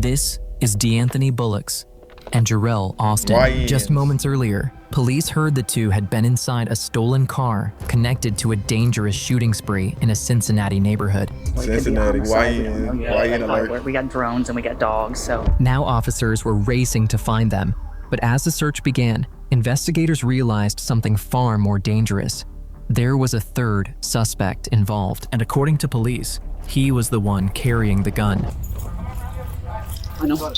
This is DeAnthony Bullocks and Jarrell Austin. Just moments earlier, police heard the two had been inside a stolen car connected to a dangerous shooting spree in a Cincinnati neighborhood. Cincinnati, why in alert? We got drones and we got dogs, so. Now officers were racing to find them, but as the search began, investigators realized something far more dangerous. There was a third suspect involved, and according to police, he was the one carrying the gun. I know. Put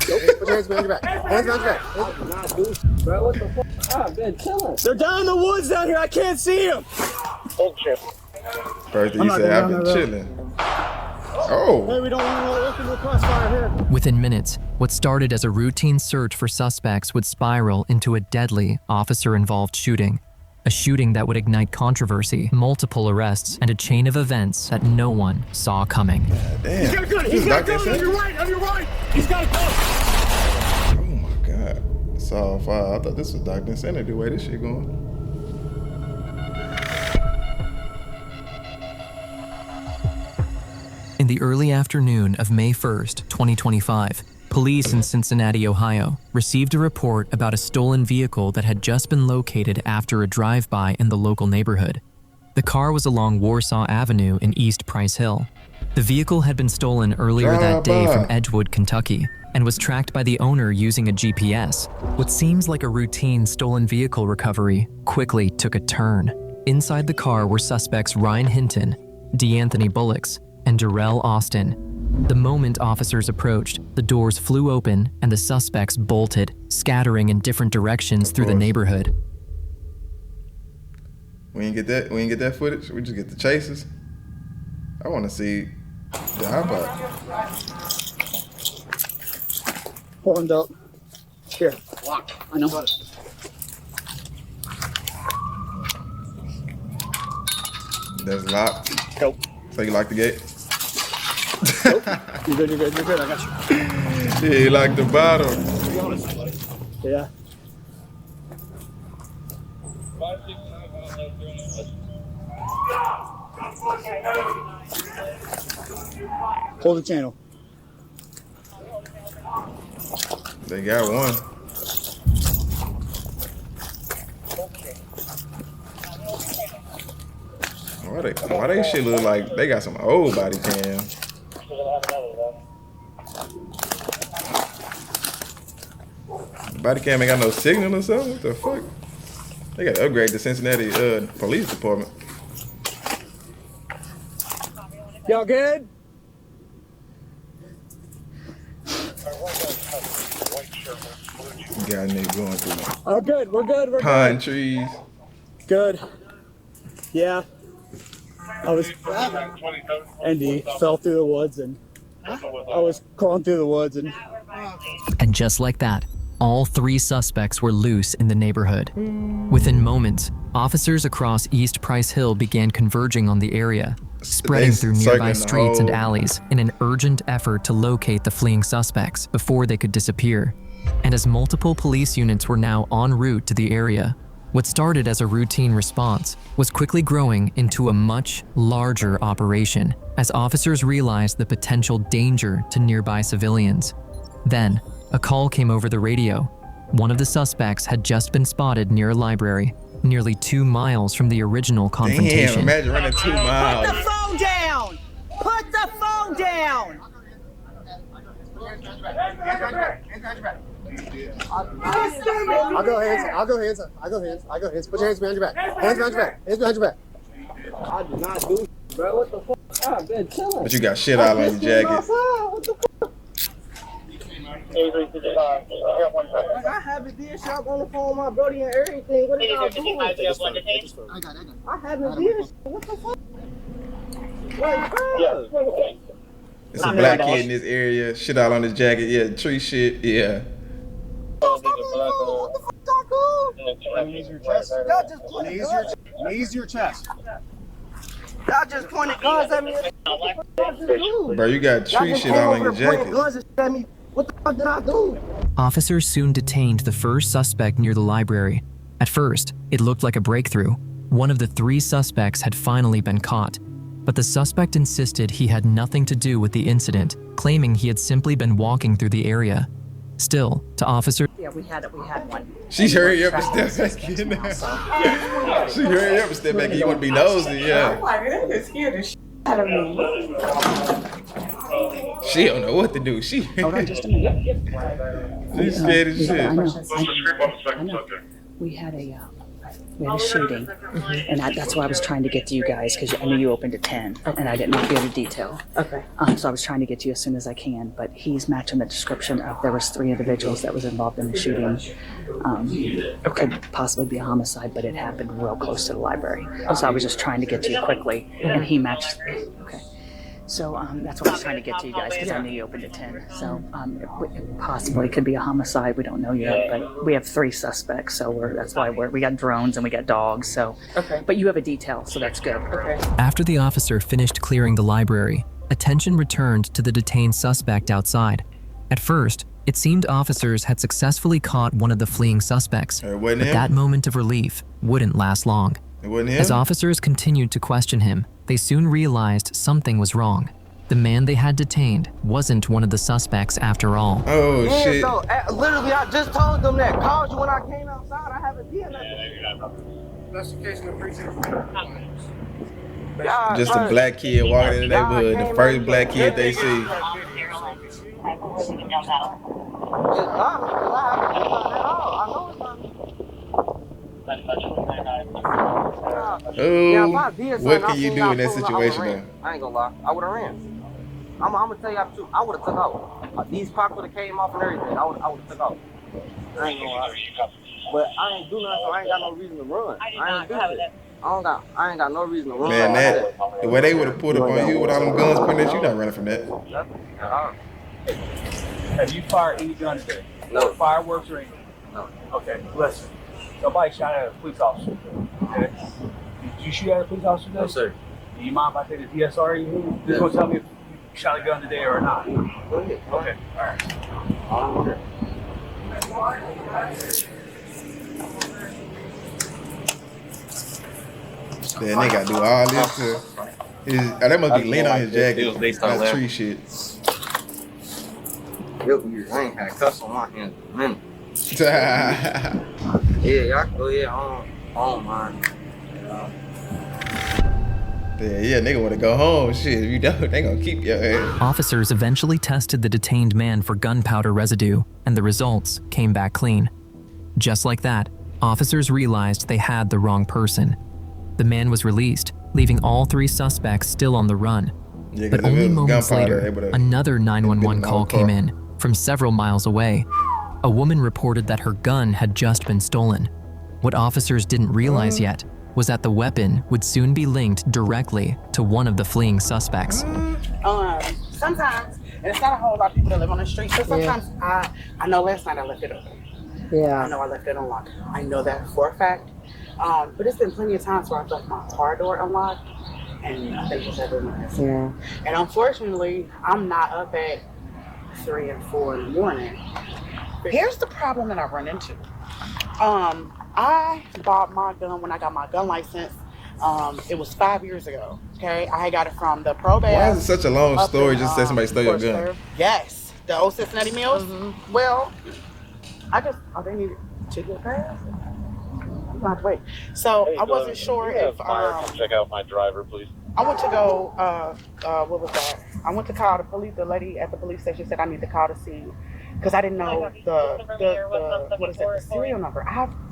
your hands behind your back. Hands behind your back. Bro, what the fuck? I've been chilling. They're down in the woods down here. I can't see them. First you said I've been chilling. Oh. Hey, we don't want to open the crossfire here. Within minutes, what started as a routine search for suspects would spiral into a deadly officer-involved shooting. A shooting that would ignite controversy, multiple arrests, and a chain of events that no one saw coming. Damn. He's got a gun. He's got a gun on your right. On your right. He's got a gun. Oh my God. Saw fire. I thought this was Dr. Insanity the way this shit going. In the early afternoon of May 1st, 2025, police in Cincinnati, Ohio, received a report about a stolen vehicle that had just been located after a drive-by in the local neighborhood. The car was along Warsaw Avenue in East Price Hill. The vehicle had been stolen earlier that day from Edgewood, Kentucky, and was tracked by the owner using a GPS. What seems like a routine stolen vehicle recovery quickly took a turn. Inside the car were suspects Ryan Hinton, DeAnthony Bullocks, and Jarrell Austin. The moment officers approached, the doors flew open and the suspects bolted, scattering in different directions through the neighborhood. We ain't get that footage. We just get the chases. I want to see the hop-out. Hold up. Here. I know. That's locked. Nope. So you lock the gate? Nope. You're good. I got you. Yeah, you locked the bottom. Be honest, buddy. Yeah. Hold the channel. They got one. Why they shit look like they got some old body cam? The body cam ain't got no signal or something? What the fuck? They gotta upgrade the Cincinnati police department. Y'all good? Got a nigga going through Oh, good. We're good. pine trees. Good. Yeah. I was Andy fell through the woods and I was crawling through the woods and just like that, all three suspects were loose in the neighborhood. Within moments, officers across East Price Hill began converging on the area, spreading through nearby streets and alleys in an urgent effort to locate the fleeing suspects before they could disappear. And as multiple police units were now en route to the area, what started as a routine response was quickly growing into a much larger operation as officers realized the potential danger to nearby civilians. Then, a call came over the radio. One of the suspects had just been spotted near a library, nearly 2 miles from the original confrontation. Damn, imagine running 2 miles. Put the phone down! Put the phone down! I'll go hands. Put your hands behind your back. Hands behind your back. I did not do it, bro. What the fuck? I've been chilling. But you got shit all on your jacket. What the fuck? I haven't did shit on the phone with my brody and everything. What are y'all doing? I got it. I haven't did shit. What the fuck? Like, bro. It's a black kid in this area. Shit all on his jacket. Yeah, tree shit. Yeah. What the fuck, Taco? Knees your chest. Y'all just pointed guns. Knees your chest. Y'all just pointed guns at me. What the fuck did I just do? Bro, you got Y'all tree just shit came all on over your and pointed jacket. guns and shit at me. What the fuck did I do? Officers soon detained the first suspect near the library. At first, it looked like a breakthrough. One of the three suspects had finally been caught. But the suspect insisted he had nothing to do with the incident, claiming he had simply been walking through the area. Still, to officers, Yeah, we had one. She's hurry up and step back in. She hurry up and step back in. You want to be nosy, yeah. Out of me. She don't know what to do. She Hold on just a minute. she's scared as shit. I know. We had a shooting, and that's why I was trying to get to you guys, because I knew you opened at 10, and I didn't know the detail. Okay. So I was trying to get to you as soon as I can, but he's matching the description of there was 3 individuals that was involved in the shooting. Could possibly be a homicide, but it happened real close to the library. So I was just trying to get to you quickly, and he matched. Okay. So that's why I was trying to get to you guys, because I knew you opened at 10. So it possibly could be a homicide. We don't know yet, but we have 3 suspects. So that's why we got drones and we got dogs. So, but you have a detail, so that's good. Okay. after the officer finished clearing the library, attention returned to the detained suspect outside. At first, it seemed officers had successfully caught one of the fleeing suspects, It but wasn't him. that moment of relief wouldn't last long. It wasn't him. As officers continued to question him, they soon realized something was wrong. The man they had detained wasn't one of the suspects after all. Oh shit. So, literally, I just told them that. Called you when I came outside. I haven't did nothing. Investigation of precinct. Just a black kid walking in the neighborhood, the first black kid they see. Oh, what can you do in that situation though? I ain't gonna lie. I would have ran. I'm gonna tell you after I would have took out. These pops would have came off and everything. I would have took out. I ain't gonna lie. But I ain't do nothing, so I ain't got no reason to run. I ain't do it. I ain't got no reason to run. Man, that the way they would have pulled up on you with all them guns pointed at you, not running from that. Have you fired any guns there? No. Fireworks or anything? No. Okay, listen. Somebody shot at a police officer. Okay? Did you shoot at a police officer today? No, sir. Do you mind if I take the DSR? You just gonna tell me if you shot a gun today or not? Go ahead. Okay, all right. Then they gotta do all this to that must be lean on his jacket. It was based on That's tree shit. Real weird. I ain't had cuffs on my hands in a minute. Yeah, Yeah, y'all go ahead on mine. nigga wanna go home. Shit, if you don't, they gonna keep your ass. Officers eventually tested the detained man for gunpowder residue, and the results came back clean. Just like that, officers realized they had the wrong person. The man was released, leaving all 3 suspects still on the run. Yeah, But only moments later, another 911 call came in from several miles away. A woman reported that her gun had just been stolen. What officers didn't realize yet was that the weapon would soon be linked directly to one of the fleeing suspects. Sometimes, and it's not a whole lot of people that live on the street, so sometimes I know last night I left it open. Yeah. I know I left it unlocked. I know that for a fact. But it's been plenty of times where I've left my car door unlocked and nothing has ever been. Yeah. And unfortunately, I'm not up at 3 and 4 in the morning. Here's the problem that I run into. I bought my gun when I got my gun license. It was 5 years ago. Okay, I got it from the probate. Why is it such a long story just to say somebody stole your gun? Yes, the old Cincinnati Mills. Well, they needed to get past. I'm gonna have to wait. So I wasn't sure if check out my driver, please. I went to go. What was that? I went to call the police. The lady at the police station said I need to call to see, because I didn't know the what is it? The serial number.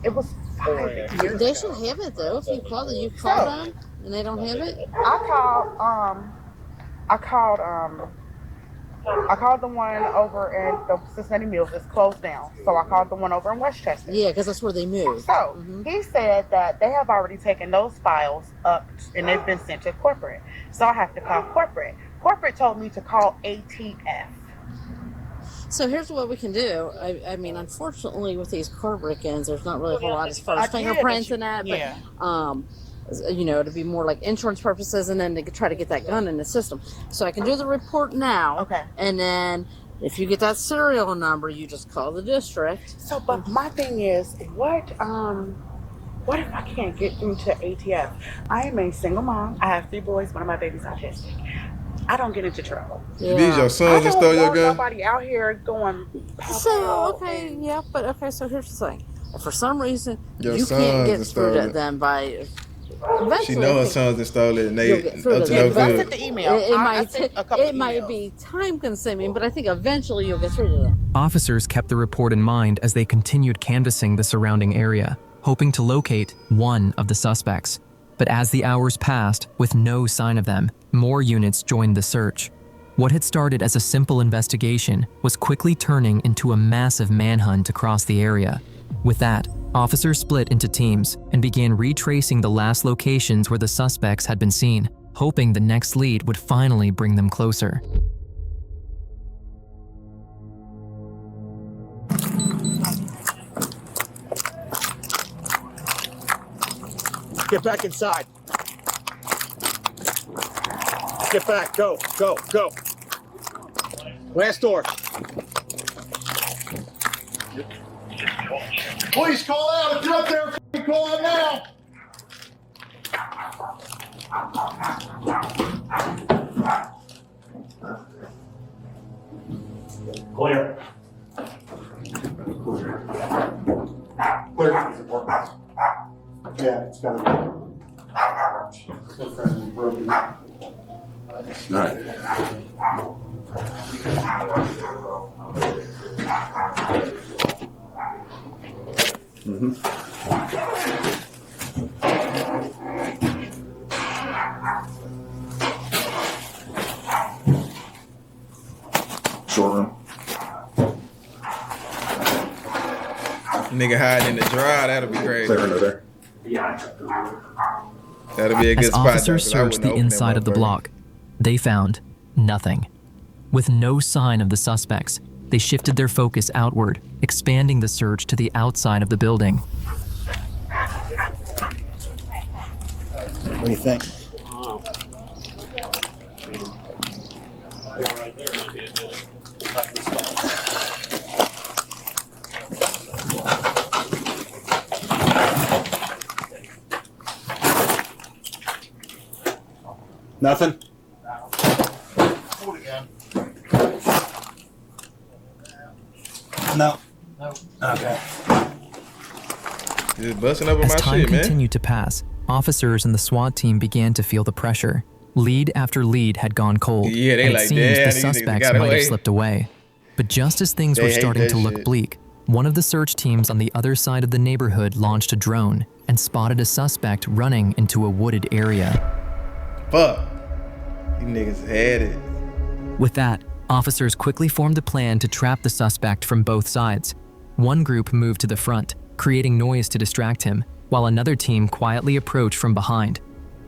It was 5 years. They should have it though. If you call them and they don't have it. I called the one over in the Cincinnati Mills. It's closed down. So I called the one over in Westchester. Yeah, because that's where they moved. So he said that they have already taken those files up and they've been sent to corporate. So I have to call corporate. Corporate told me to call ATF. So here's what we can do. I mean, unfortunately, with these car break-ins, there's not really a whole lot as far as fingerprints and that. But, to be more like insurance purposes, and then to try to get that gun in the system. So I can do the report now. Okay. And then if you get that serial number, you just call the district. So, but my thing is, what what if I can't get through to ATF? I am a single mom. I have 3 boys. One of my babies autistic. I don't get into trouble. Yeah. These your sons that stole your gun? Nobody out here going. So okay, yeah, but okay. So here's the thing. If for some reason your you can't get through to it. them by. She know her sons that stole it, and they up to no good. The email. It might be time consuming, but I think eventually you'll get through to them. Officers kept the report in mind as they continued canvassing the surrounding area, hoping to locate one of the suspects. But as the hours passed, with no sign of them, more units joined the search. What had started as a simple investigation was quickly turning into a massive manhunt across the area. With that, officers split into teams and began retracing the last locations where the suspects had been seen, hoping the next lead would finally bring them closer. Get back inside. Get back. Go, go, go. Last door. Please call out. If you're up there, call out now. Clear. Clear. Yeah, it's got to be broken. All right. Short room. Nigga hiding in the dry, that'll be crazy. That'll be a good As spot. officers searched the inside of the block, they found nothing. With no sign of the suspects, they shifted their focus outward, expanding the search to the outside of the building. What do you think? Nothing? No. Okay. Just busting up with As my time shit, man. continued to pass, officers and the SWAT team began to feel the pressure. Lead after lead had gone cold, Yeah, they and it like, seems damn, the these niggas suspects got might away. have slipped away. But just as things They were hate starting that to look shit. bleak, one of the search teams on the other side of the neighborhood launched a drone and spotted a suspect running into a wooded area. Fuck. You niggas had it. With that, officers quickly formed a plan to trap the suspect from both sides. One group moved to the front, creating noise to distract him, while another team quietly approached from behind.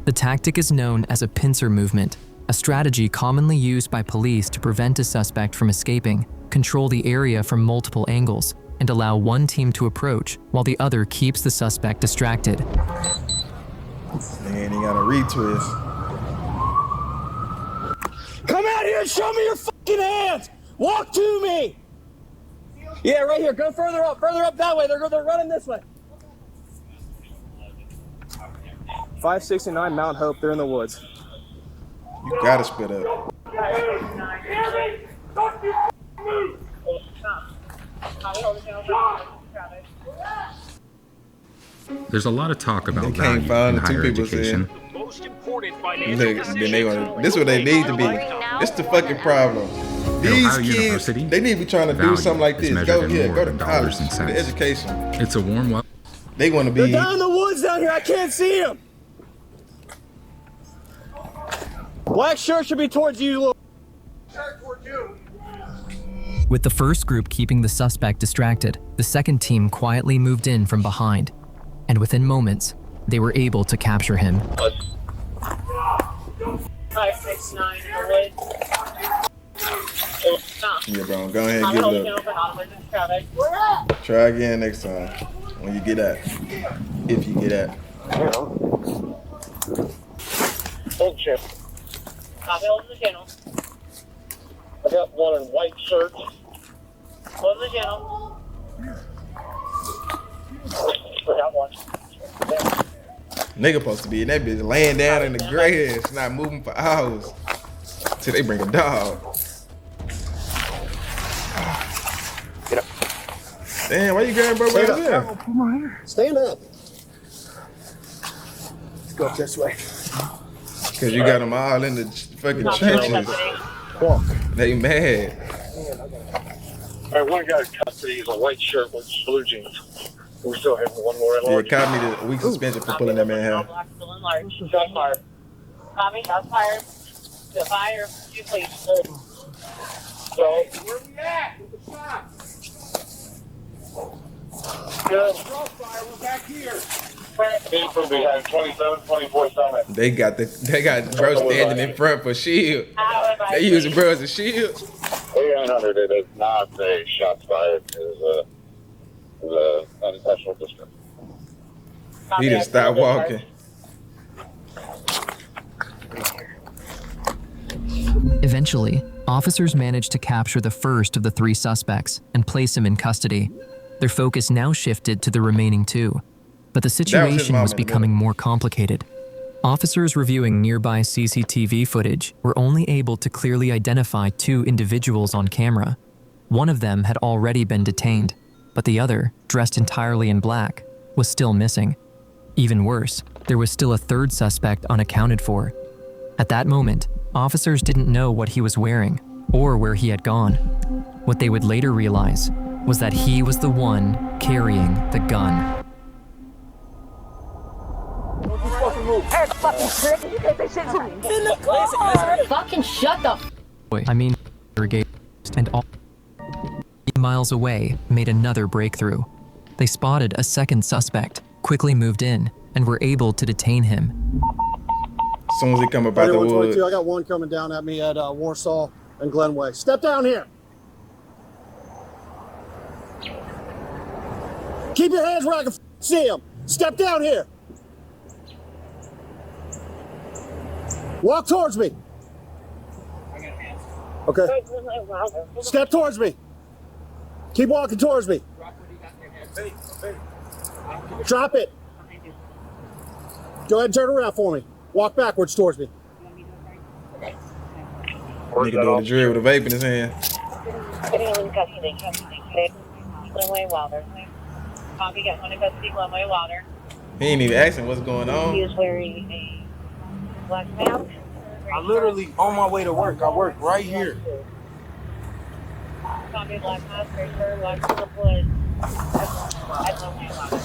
The tactic is known as a pincer movement, a strategy commonly used by police to prevent a suspect from escaping, control the area from multiple angles, and allow one team to approach while the other keeps the suspect distracted. Man, he got a retwist. Come out here and show me your fucking hands! Walk to me! Yeah, right here. Go further up that way. They're running this way. 569 Mount Hope. They're in the woods. You gotta spit up. There's a lot of talk about They can't value find in the two higher people education. Then they gonna, this is what they need to be. This the fucking problem. These Ohio kids, University, they need to be trying to do value something like is this. measured Go in here, more go to than college, dollars and get cents. education. It's a warm welcome. They want to They're be. down in the woods down here. I can't see them. Black shirt should be towards you, little. With the first group keeping the suspect distracted, the second team quietly moved in from behind, and within moments, they were able to capture him. 569 in the woods. Yeah, bro, go ahead and get it up. Try again next time when you get at. If you get at. Hold chip. Copy, hold the channel. I got one in white shirt. Hold the channel. I got one. Nigga supposed to be in that bitch laying down in the grass, not moving for hours. Till they bring a dog. Get up. Damn, why you grabbing bro right there? Put my hair. Stand up. Let's go this way. Cause you got them all in the fucking trenches. Walk. They mad. All right, one guy in custody. He's a white shirt with blue jeans. We still have one more at Yeah, large. caught me the week suspension for pulling that man hair. Shot fired. Tommy, shots fired. The fire, you please. So, Where we at with the shots? good. Fire, we're back here. Came from behind 27, 24 Summit. They got bro standing in front for shield. They using bro as a shield. 800, it is not a shots fired. It is a unintentional disturbance. He just stopped walking. Eventually, officers managed to capture the first of the 3 suspects and place him in custody. Their focus now shifted to the remaining 2. But the situation was becoming more complicated. Officers reviewing nearby CCTV footage were only able to clearly identify 2 individuals on camera. One of them had already been detained, but the other, dressed entirely in black, was still missing. Even worse, there was still a 3rd suspect unaccounted for. At that moment, officers didn't know what he was wearing or where he had gone. What they would later realize was that he was the one carrying the gun. Fucking shut the Brigade and all miles away made another breakthrough. They spotted a 2nd suspect, quickly moved in, and were able to detain him. As soon as he come up out the woods. I got one coming down at me at Warsaw and Glenway. Step down here. Keep your hands where I can see them. Step down here. Walk towards me. Okay. Step towards me. Keep walking towards me. Drop it. Go ahead and turn around for me. Walk backwards towards me. Nigga doing the drill with a vape in his hand. Glenway Wilder. Copy, got one in custody, Glenway Wilder. He ain't even asking what's going on. He was wearing a black mask. I'm literally on my way to work. I work right here. Copy, black mask, right here, black slip wood. At Glenway Wilder.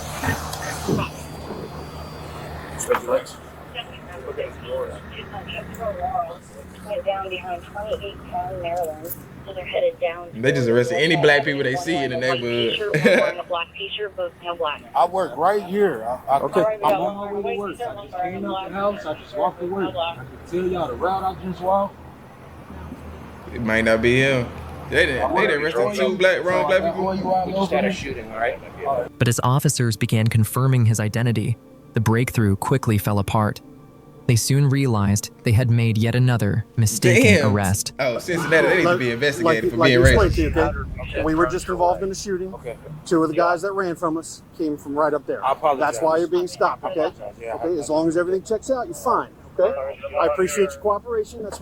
Went down behind 28 Town, Maryland. So they're headed down. They just arrested any black people they see in the neighborhood. A black t-shirt, both no black. I work right here. Okay. I'm on my way to work. I just came out the house. I just walked to work. I can tell y'all the route I just walked. It might not be him. They arrested 2 wrong black people. We just had a shooting, right? But as officers began confirming his identity, the breakthrough quickly fell apart. They soon realized they had made yet another mistaken arrest. Oh, Cincinnati, they need to be investigated for being racist. Okay? We were just involved in the shooting. Okay. 2 of the guys that ran from us came from right up there. I apologize. That's why you're being stopped, okay? Okay, as long as everything checks out, you're fine, okay? I appreciate your cooperation. That's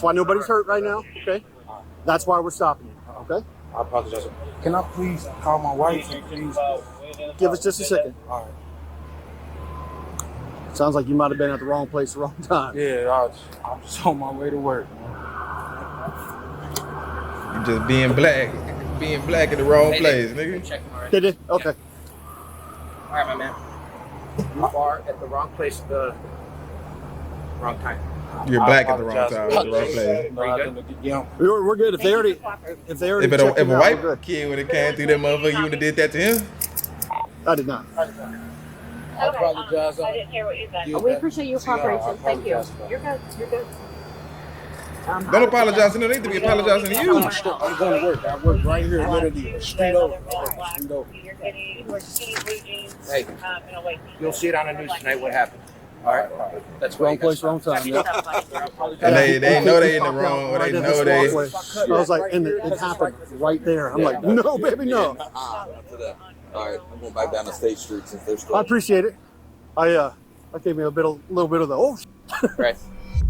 why nobody's hurt right now, okay? That's why we're stopping you, okay? I apologize. Can I please call my wife and please give us just a second. All right. Sounds like you might have been at the wrong place, the wrong time. Yeah, I'm just on my way to work. You just being black in the wrong place, nigga. Did it? Okay. All right, my man. You are at the wrong place at the wrong time. You're black at the wrong time, at the wrong place. We're good. If they already If a white kid would have came through that motherfucker, you would have did that to him? I did not. I apologize. I didn't hear what you said. We appreciate your cooperation. Thank you. You're good. You're good. Don't apologize to them. They need to be apologizing to you. I'm going to work. I work right here, literally, straight over. Hey, you'll see it on the news tonight what happened. All right? That's wrong place, wrong time. Yeah. And they know they in the wrong, or they know they. I was like, and it happened right there. I'm like, no, baby, no. All right, I'm going back down to State Street since they're still. I appreciate it. I gave me a little bit of the Right.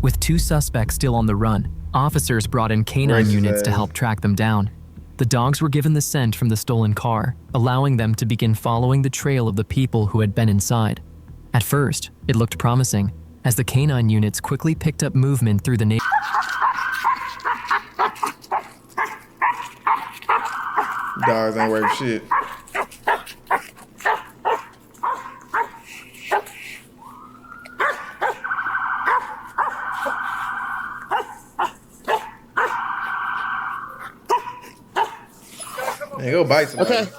With 2 suspects still on the run, officers brought in canine units to help track them down. The dogs were given the scent from the stolen car, allowing them to begin following the trail of the people who had been inside. At first, it looked promising, as the canine units quickly picked up movement through the neighborhood. Dogs ain't worth shit. Hey, go bite somebody. Okay.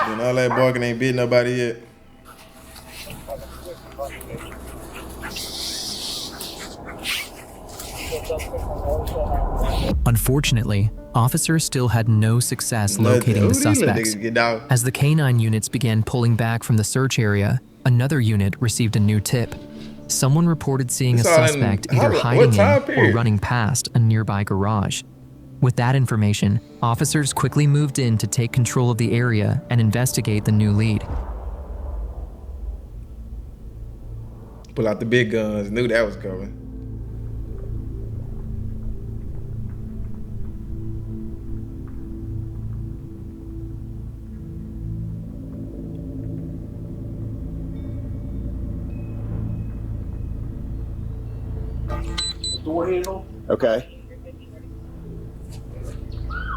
Doing all that barking ain't bit nobody yet. Unfortunately, officers still had no success locating the suspects. As the canine units began pulling back from the search area, another unit received a new tip. Someone reported seeing a suspect either hiding in or running past a nearby garage. With that information, officers quickly moved in to take control of the area and investigate the new lead. Pull out the big guns, knew that was coming. Door handle. Okay.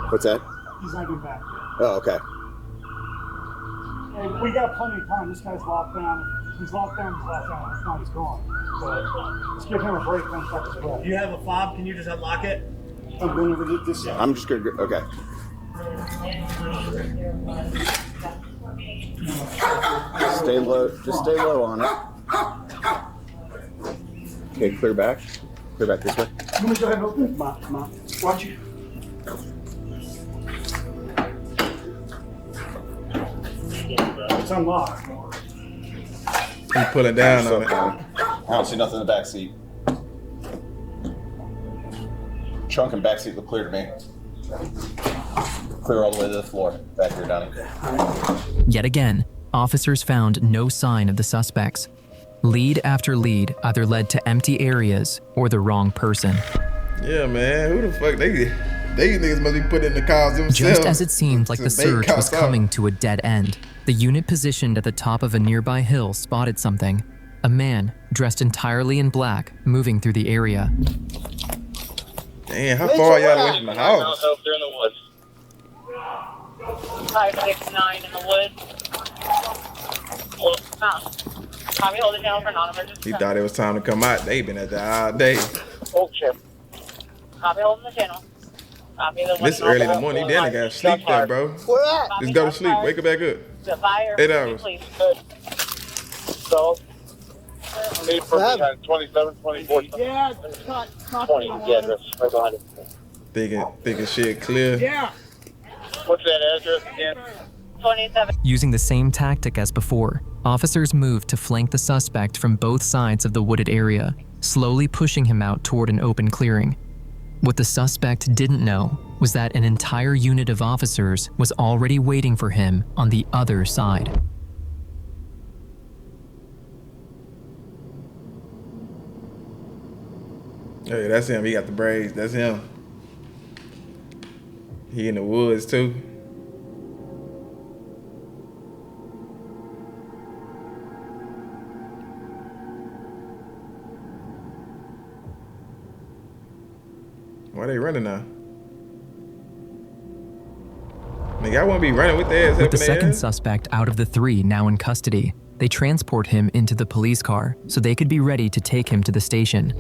What's that? He's not getting back. Oh, okay. Hey, we got plenty of time. This guy's locked down. He's locked down. He's locked down. If not, he's gone. So let's give him a break. Then check his breath. You have a fob? Can you just unlock it? I'm going over this. I'm just gonna go. Okay. Stay low. Just stay low on it. Okay, clear back. Clear back this way. Let me go ahead and open. Come on, come on. Watch you. It's unlocked. He's pulling down on it. I don't see nothing in the back seat. Trunk and back seat look clear to me. Clear all the way to the floor. Back here, Donnie. Yet again, officers found no sign of the suspects. Lead after lead either led to empty areas or the wrong person. Yeah, man. Who the fuck? These niggas must be putting in the cars themselves. Just as it seemed like the search was coming to a dead end, the unit positioned at the top of a nearby hill spotted something. A man, dressed entirely in black, moving through the area. Damn, how far are y'all away from the house? They're in the woods. 569 in the woods. Tommy, hold it down for non-emergency. He thought it was time to come out. They been at that all day. Hold chip. Tommy, holding the channel. This early in the morning, he damn got sleep there, bro. Where at? Just go to sleep. Wake up back up. 8 hours. So, need for 27, 24. Yeah, cut. 20 is the address. Right behind it. Thinking shit clear. Yeah. What's that address again? 27. Using the same tactic as before, officers moved to flank the suspect from both sides of the wooded area, slowly pushing him out toward an open clearing. What the suspect didn't know was that an entire unit of officers was already waiting for him on the other side. Hey, that's him. He got the braids. That's him. He in the woods too. Why they running now? Nigga, I won't be running with their ass. With the second suspect out of the 3 now in custody, they transport him into the police car so they could be ready to take him to the station.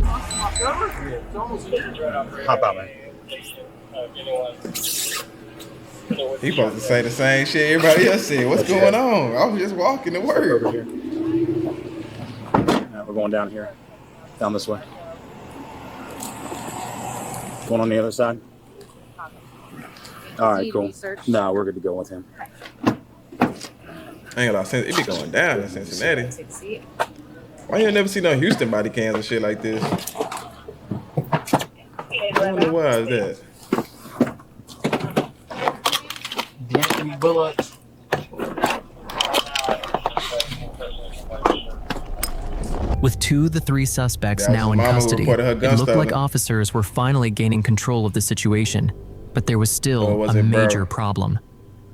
Hop out, man. He supposed to say the same shit everybody else said. What's going on? I was just walking to work. Now we're going down here. Down this way. Going on the other side. All right, cool. No, we're good to go with him. I ain't gonna lie, it be going down in Cincinnati. Why you never see no Houston body cams and shit like this? I wonder why is that. Anthony Bullocks. With 2 of the 3 suspects now in custody, it looked like officers were finally gaining control of the situation, but there was still a major problem.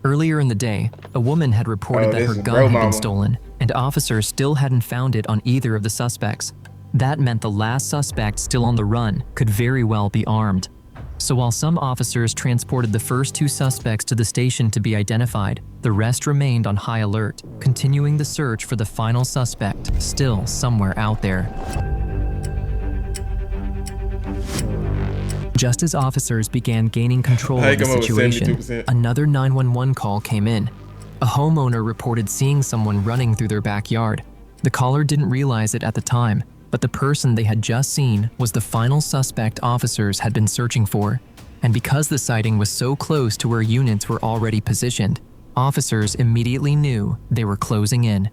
Earlier in the day, a woman had reported that her gun had been stolen, and officers still hadn't found it on either of the suspects. That meant the last suspect still on the run could very well be armed. So while some officers transported the first 2 suspects to the station to be identified, the rest remained on high alert, continuing the search for the final suspect still somewhere out there. Just as officers began gaining control of the situation, another 911 call came in. A homeowner reported seeing someone running through their backyard. The caller didn't realize it at the time, but the person they had just seen was the final suspect officers had been searching for. And because the sighting was so close to where units were already positioned, officers immediately knew they were closing in.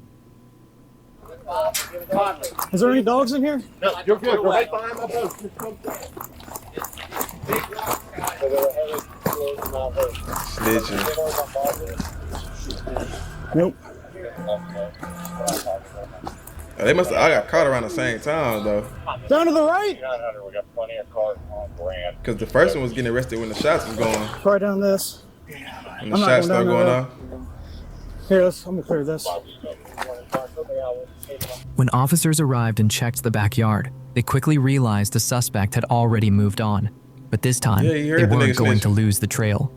Is there any dogs in here? No, you're good. We're right behind my boat. Nope. They must have, I got caught around the same time though. Down to the right? We got plenty of cars on brand. Because the person was getting arrested when the shots was going. Right down this. When the shots started going off. Here, I'm gonna clear this. When officers arrived and checked the backyard, they quickly realized the suspect had already moved on. But this time, they weren't going to lose the trail.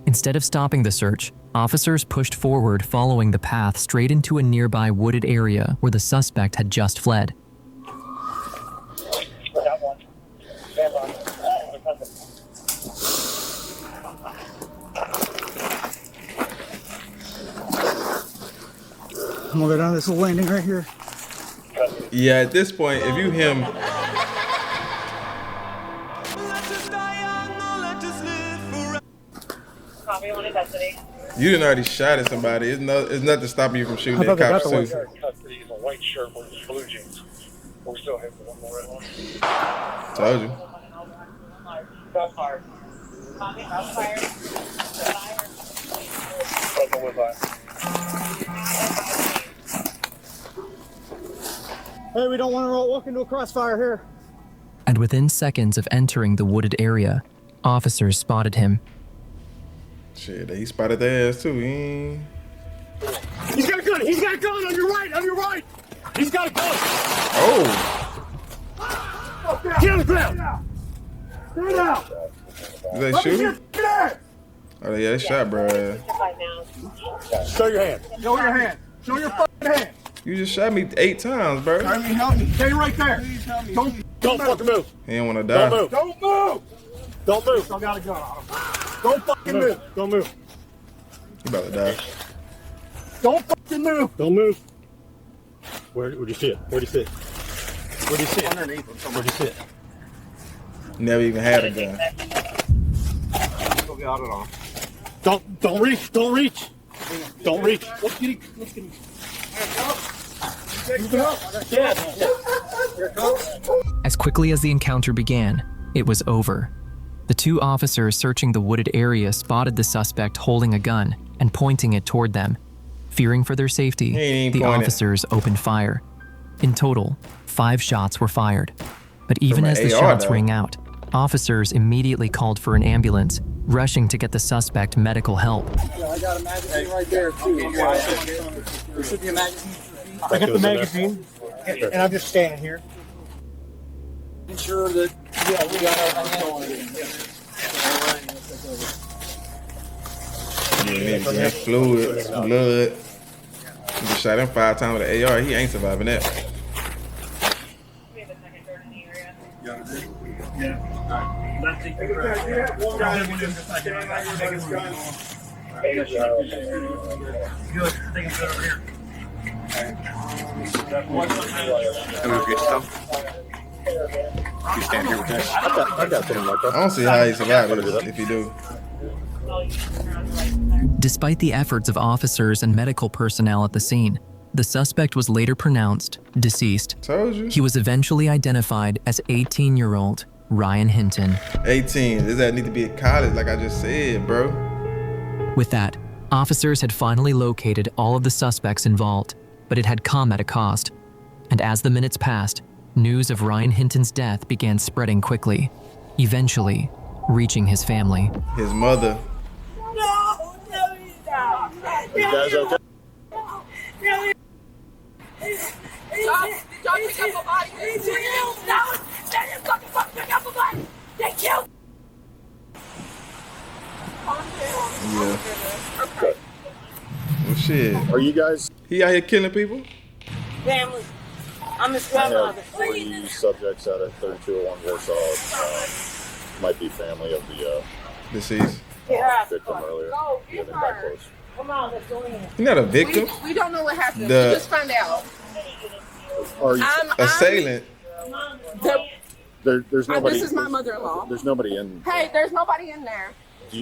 Instead of stopping the search, officers pushed forward following the path straight into a nearby wooded area where the suspect had just fled. I'm gonna go down this little landing right here. Yeah, at this point, if you him, you didn't already shot at somebody. It's nothing stopping you from shooting at cops too. He's a white shirt with blue jeans. We still have one more red one. Told you. Hey, we don't want to walk into a crossfire here. And within seconds of entering the wooded area, officers spotted him. Shit, he spotted their ass too. He's got a gun! He's got a gun! On your right! On your right! He's got a gun! Oh! Get on the ground! Get out! Did they shoot him? Oh yeah, they shot, bro. Show your hand. Show your hand. Show your fucking hand. You just shot me 8 times, bro. Help me. Stay right there. Don't fucking move. He didn't want to die. Don't move. Don't move. Don't move. I got a gun on him. Don't fucking move. Don't move. He about to die. Don't fucking move. Don't move. Where'd you sit? Where'd you sit? Where'd you sit? Underneath him. Where'd you sit? Never even had a gun. Go get out of it. Don't reach. Don't reach. Don't reach. Let's get him. Let's get him. As quickly as the encounter began, it was over. The 2 officers searching the wooded area spotted the suspect holding a gun and pointing it toward them. Fearing for their safety, the officers opened fire. In total, 5 shots were fired. But even as the shots rang out, officers immediately called for an ambulance, rushing to get the suspect medical help. I got a magazine right there, too. There should be a magazine. I got the magazine, and I'm just standing here. Ensure that, we got everything going. Fluid, blood. You just shot him 5 times with an AR. He ain't surviving that. You stand here with that. I got something like that. I don't see how he survived it if he do. Despite the efforts of officers and medical personnel at the scene, the suspect was later pronounced deceased. Told you. He was eventually identified as 18-year-old Ryan Hinton. 18. Does that need to be at college like I just said, bro? With that, officers had finally located all of the suspects involved, but it had come at a cost. And as the minutes passed, news of Ryan Hinton's death began spreading quickly, eventually reaching his family. His mother. You guys okay? Yeah. Well, shit. Are you guys? He out here killing people? Family. I'm his I grandmother. have 3 subjects out of 3201 Warsaw. Might be family of the deceased victim earlier. Yeah, they're back close. Come on, let's go in. You're not a victim. We don't know what happened. The- We just found out. Are you assailant. there's nobody. This is my mother-in-law. There's nobody in. Hey, there's nobody in there. Do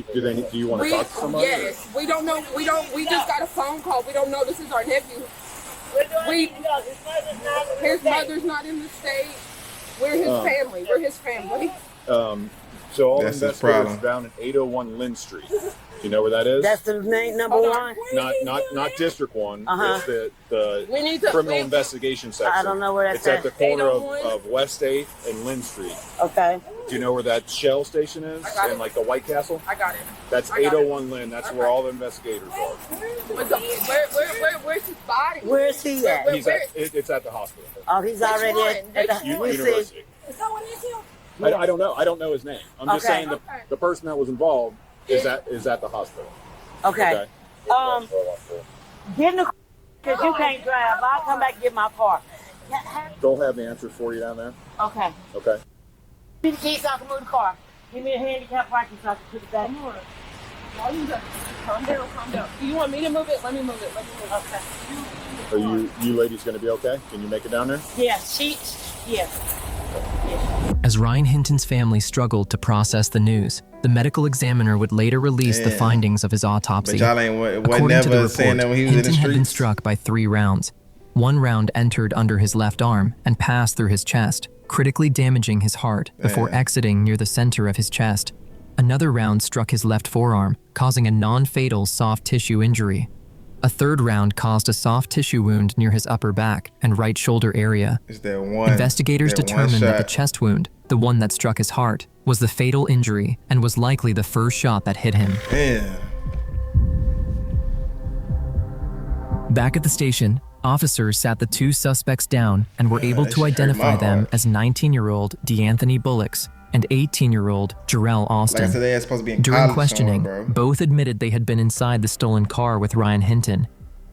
you want to talk to somebody? Yes. We don't know. We just got a phone call. We don't know this is our nephew. His mother's not in the state. We're his family. We're his family. So all That's his investigators problem. down at 801 Lynn Street. Do you know where that is? That's the main number one. Not District 1. Uh-huh. It's the We need to- criminal investigation section. I don't know where that's It's at the corner 801? of West 8th and Lynn Street. Okay. Do you know where that Shell station is? I got In it. like the White Castle? I got it. That's I got 801 Lynn. That's where all the investigators are. Where's his body? Where is he at? It's at the hospital. Oh, he's already at the University. I don't know. I don't know his name. I'm just Okay. saying the person that was involved is at the hospital. Okay. Get in the car because you can't drive. I'll come back and get my car. They'll have the answers for you down there. Okay. Okay. Give me the keys so I can move the car. Give me a handicap parking so I can put it back. Calm down. Do you want me to move it? Let me move it. Okay. Are you ladies going to be okay? Can you make it down there? Yeah, yeah. As Ryan Hinton's family struggled to process the news, the medical examiner would later release the Damn. findings of his autopsy. But y'all ain't wasn't According to the never saying report, that when he was in the Hinton had been streets. struck by 3 rounds. 1 round entered under his left arm and passed through his chest, critically damaging his heart before exiting near the center of his chest. Another round struck his left forearm, causing a non-fatal soft tissue injury. A 3rd round caused a soft tissue wound near his upper back and right shoulder area. Is that one? Investigators that one determined that the shot? chest wound, the one that struck his heart, was the fatal injury and was likely the first shot that hit him. Damn. Back at the station, officers sat the 2 suspects down and were able that to shit hurt identify my them heart. as 19-year-old DeAnthony Bullocks and 18-year-old Jarrell Austin. Like I said, they ain't supposed to be in During college questioning, somewhere, bro. both admitted they had been inside the stolen car with Ryan Hinton.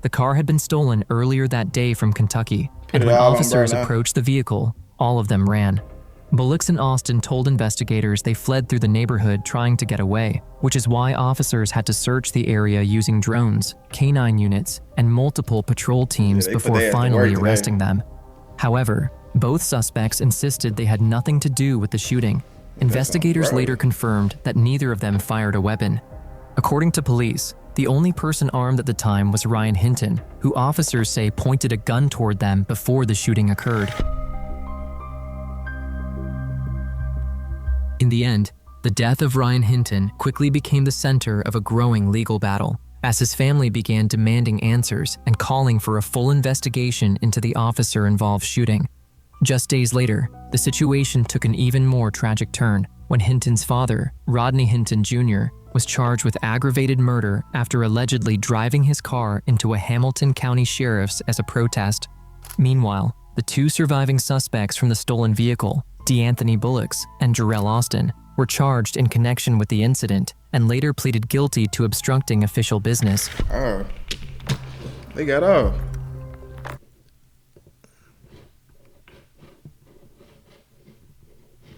The car had been stolen earlier that day from Kentucky, and it when all on officers burn, huh? approached the vehicle, all of them ran. Bullocks and Austin told investigators they fled through the neighborhood trying to get away, which is why officers had to search the area using drones, canine units, and multiple patrol teams they put before their ass to finally work today. arresting them. However, both suspects insisted they had nothing to do with the shooting. Investigators right. later confirmed that neither of them fired a weapon. According to police, the only person armed at the time was Ryan Hinton, who officers say pointed a gun toward them before the shooting occurred. In the end, the death of Ryan Hinton quickly became the center of a growing legal battle, as his family began demanding answers and calling for a full investigation into the officer-involved shooting. Just days later, the situation took an even more tragic turn when Hinton's father, Rodney Hinton Jr., was charged with aggravated murder after allegedly driving his car into a Hamilton County sheriff's as a protest. Meanwhile, the 2 surviving suspects from the stolen vehicle, DeAnthony Bullocks and Jarrell Austin, were charged in connection with the incident and later pleaded guilty to obstructing official business. Oh. They got off.